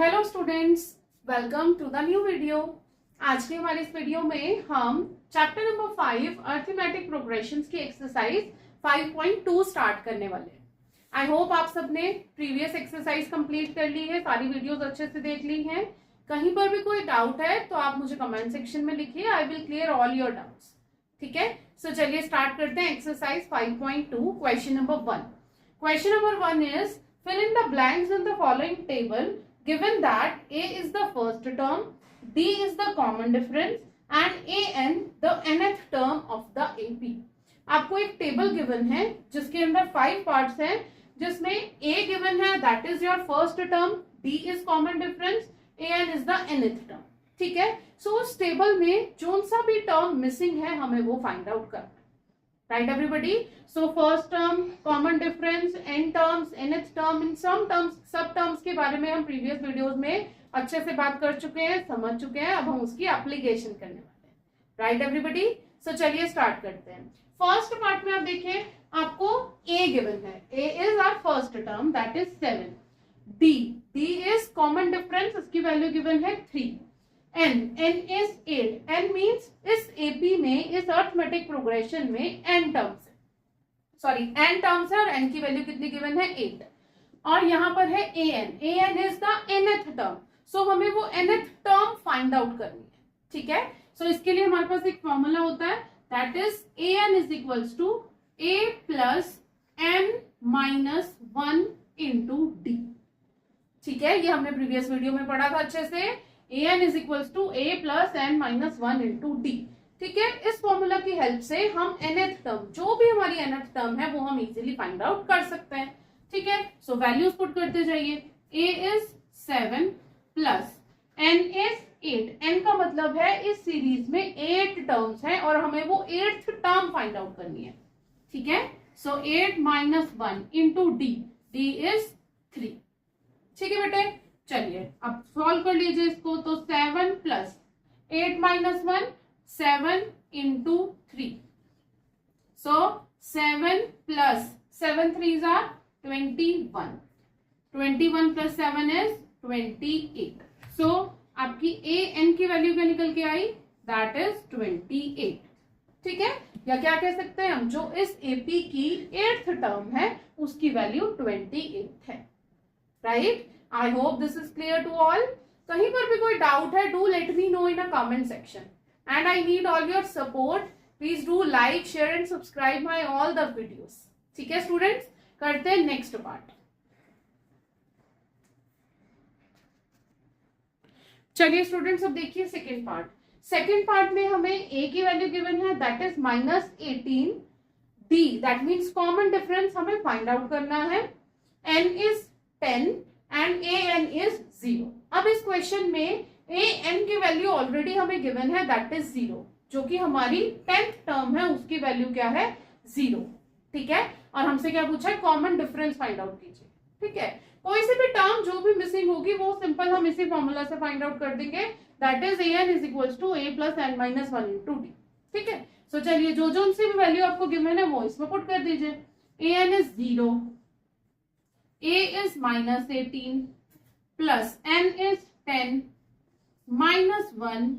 Hello students, welcome to the new video. आज के हमारे इस वीडियो में हम चैप्टर नंबर 5 अरिथमेटिक प्रोग्रेशंस की एक्सरसाइज 5.2 स्टार्ट करने वाले हैं। आई होप आप सबने प्रीवियस एक्सरसाइज कंप्लीट कर ली है, सारी वीडियोस अच्छे से देख ली हैं। कहीं पर भी कोई डाउट है तो आप मुझे कमेंट सेक्शन में लिखिए, आई will clear all your doubts. ठीक है, सो चलिए स्टार्ट करते हैं exercise 5.2। Question number 1। Question number 1 is fill in the blanks in the following table given that A is the first term, D is the common difference and AN the nth term of the AP। आपको एक table given है जिसके अंदर 5 parts हैं, जिसमें A given है that is your first term, D is common difference, AN is the nth term। ठीक है, सो उस टेबल में जो सा भी टर्म मिसिंग है हमें वो फाइंड आउट करना है। Right everybody, so first term, common difference, n terms, nth term, in sum terms, सब टर्म्स के बारे में हम प्रीवियस वीडियोस में अच्छे से बात कर चुके हैं, समझ चुके हैं। अब हम उसकी एप्लीकेशन करने वाले हैं। राइट एवरीबडी, सो चलिए स्टार्ट करते हैं। फर्स्ट पार्ट में आप देखिए, आपको A गिवन है, A is our first term that is 7, D is common difference, इसकी वैल्यू गिवन है 3, N is 8, N means इस AP में, इस अरिथमेटिक प्रोग्रेशन में N टर्म्स है, सॉरी N टर्म्स है और N की वैल्यू कितनी गिवन है 8। और यहाँ पर है AN is the nth term, सो हमें वो nth टर्म फाइंड आउट करनी है। ठीक है, सो इसके लिए हमारे पास एक फॉर्मूला होता है that is AN is equals to A plus N minus 1 into D। ठीक है, ये हमने प्रीवियस वीडियो में पढ़ा था अच्छे से। AN is equals to A plus N minus 1 into D। ठीक है, इस फॉर्मूला की हेल्प से हम nth टर्म, जो भी हमारी nth टर्म है वो हम इजीली फाइंड आउट कर सकते हैं। ठीक है, सो वैल्यूज पुट करते जाइए। A is 7 plus N is 8। N का मतलब है इस सीरीज में 8 टर्म्स हैं और हमें वो 8th टर्म फाइंड आउट करनी है। ठीक है, सो 8 minus 1 into D, D is 3। ठीक है बेटे, चलिए अब सॉल्व कर लीजिए इसको। तो 7 plus 8 minus 1, 7 into 3, so 7 plus 7 3s are 21, 21 plus 7 is 28। सो आपकी AN की वैल्यू क्या निकल के आई, दैट इज 28। ठीक है, या क्या कह सकते हैं हम, जो इस AP की 8th टर्म है उसकी वैल्यू 28 है। Right, I hope this is clear to all। कहीं पर भी कोई डाउट है, do let me know in a comment section and I need all your support। Please do like, share and subscribe my all the videos। ठीक है students, करते हैं next part. चलिए स्टूडेंट्स, अब देखिए सेकेंड पार्ट। सेकेंड पार्ट में हमें A की वैल्यू गिवन है that is -18, D that means common difference हमें फाइंड आउट करना है, N is 10 and AN is 0। अब इस क्वेश्चन में AN की वैल्यू ऑलरेडी हमें गिवन है दैट इज 0, जो कि हमारी 10th टर्म है, उसकी वैल्यू क्या है 0। ठीक है, और हमसे क्या पूछा है, कॉमन डिफरेंस फाइंड आउट कीजिए। ठीक है, कोई सी भी टर्म जो भी मिसिंग होगी वो सिंपल हम इसी फॉर्मूला से फाइंड आउट कर देंगे that is AN is equals to A plus N minus 1 into D। ठीक है, सो चलिए जो जो उनसे भी वैल्यू आपको गिवन है वो इसमें पुट कर दीजिए। AN is 0, A is -18 plus N is 10 minus 1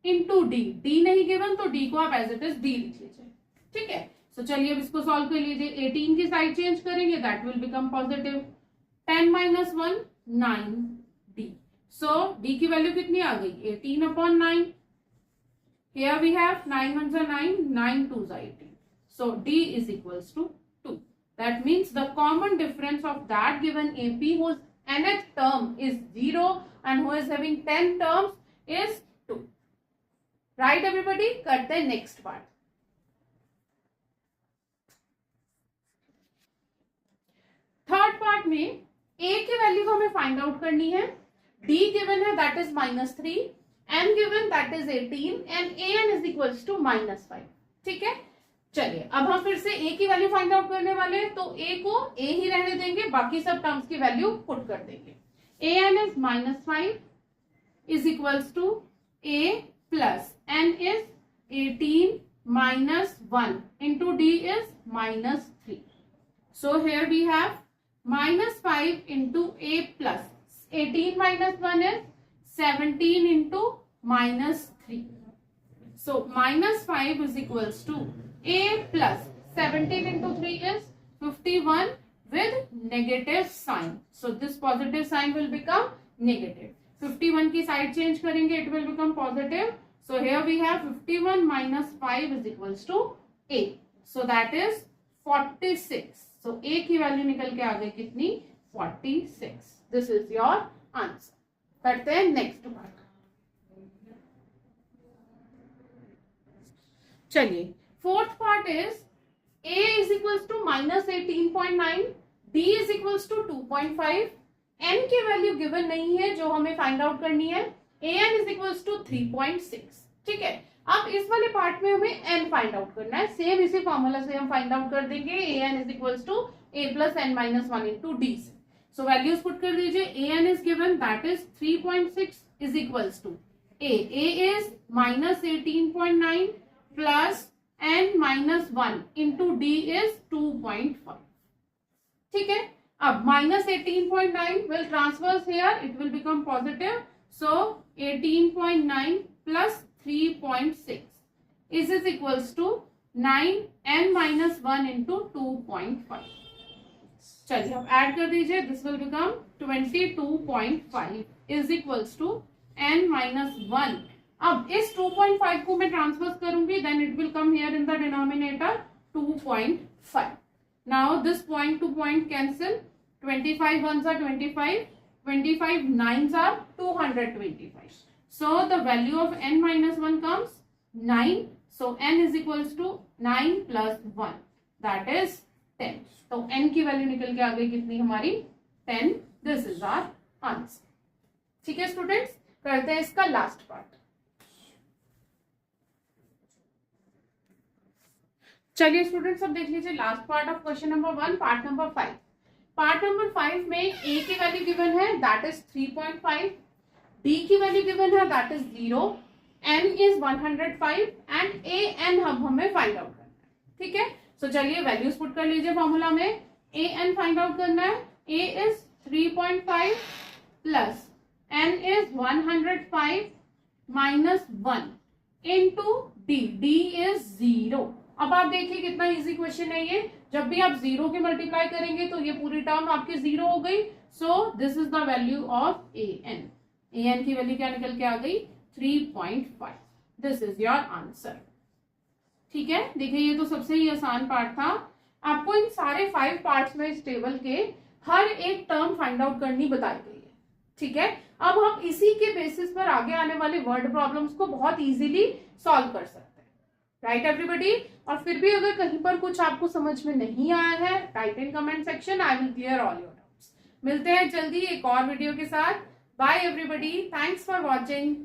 into D। D नहीं गिवन तो D को आप एज इट इज D लिख लीजिए। ठीक है, सो चलिए अब इसको सॉल्व कर लीजिए। 18 की साइड चेंज करेंगे that will become positive, 10 minus 1 9D। So D की वैल्यू कितनी आ गई, 18/9। Here we have 9 1s are 9, 9 2s are 18। So D is equals to 2। That means the common difference of that given AP whose nth term is 0 and who is having 10 terms is 2। Right everybody, करते हैं next part। Third part में A की value हमें find out करनी है, D given है that is -3, N given that is 18 and AN is equals to -5। ठीक है, चलिए अब हम फिर से A की वैल्यू फाइंड आउट करने वाले हैं, तो A को A ही रहने देंगे, बाकी सब टर्म्स की वैल्यू पुट कर देंगे। AN is -5 is equals to A plus N is 18 minus 1 into D is -3। So here we have -5 into A plus 18 18 minus 1 is 17 into minus 3. So minus 5 is equals to a plus 17 into 3 is 51 with negative sign. So this positive sign will become negative. 51 की side change करेंगे, it will become positive. So here we have 51 minus 5 is equals to a. So that is 46. So a की value निकल के आ गई कितनी? 46. This is your answer. करते हैं next part. चलिए, fourth part is a is equals to minus 18.9, d is equals to 2.5, n की value given नहीं है जो हमें फाइंड आउट करनी है. an is equals to 3.6. ठीक है, अब इस वाले पार्ट में हमें n फाइंड आउट करना है. सेम इसी फॉर्मूला से हम फाइंड आउट कर देंगे. an is equals to a plus n minus 1 into d. So values put कर दीजिए. an is given, that is 3.6 is equals to a is minus 18.9 plus n minus 1 into d is 2.5. ठीक है, अब minus 18.9 will transverse here, it will become positive. So 18.9 plus 3.6 is equals to 9 n minus 1 into 2.5. चलिए अब add कर दीजिए. This will become 22.5 is equals to n minus 1. अब इस 2.5 को मैं ट्रांसफर करूंगी, then it will come here in the denominator 2.5. Now this point two point cancel. 25 ones are 25, 25 nines are 225. So the value of n minus 1 comes 9. So n is equals to 9 plus 1, that is 10. तो n की value निकल के आ गई कितनी हमारी? 10. This is our answer. ठीक है students, करते हैं इसका लास्ट पार्ट. चलिए स्टूडेंट्स, अब देख लीजिए last part of question number 1, part number 5. Part number 5 में a की वैल्यू गिवन है, दैट इज 3.5. d की वैल्यू गिवन है, that is 0. n is 105 and a n हमें फाइंड आउट करना है. ठीक है, तो चलिए वैल्यूज पुट कर लीजिए फॉर्मूला में. a n फाइंड आउट करना है. a is 3.5 plus n is 105 minus 1 into d. d is 0. अब आप देखिए कितना इजी क्वेश्चन है ये. जब भी आप 0 के मल्टीप्लाई करेंगे तो ये पूरी टर्म आपकी 0 हो गई. So this is the value of a n. a n की वैल्यू क्या निकल के आ गई? 3.5. This is your answer. ठीक है, देखिए ये तो सबसे ही आसान पार्ट था. आपको इन सारे 5 पार्ट्स में इस टेबल के हर एक टर्म फाइंड आउट करनी बताई गई है. ठीक है, अब हम इसी के बेसिस पर आगे आने वाले वर्ड प्रॉब्लम्स को बहुत इजीली सॉल्व कर सकते हैं. Right everybody? और फिर भी अगर कहीं पर कुछ आपको समझ में नहीं आया है, right in comment section, I will clear all your doubts. मिलते हैं जल्दी एक और वीडियो के साथ. Bye everybody, thanks for watching.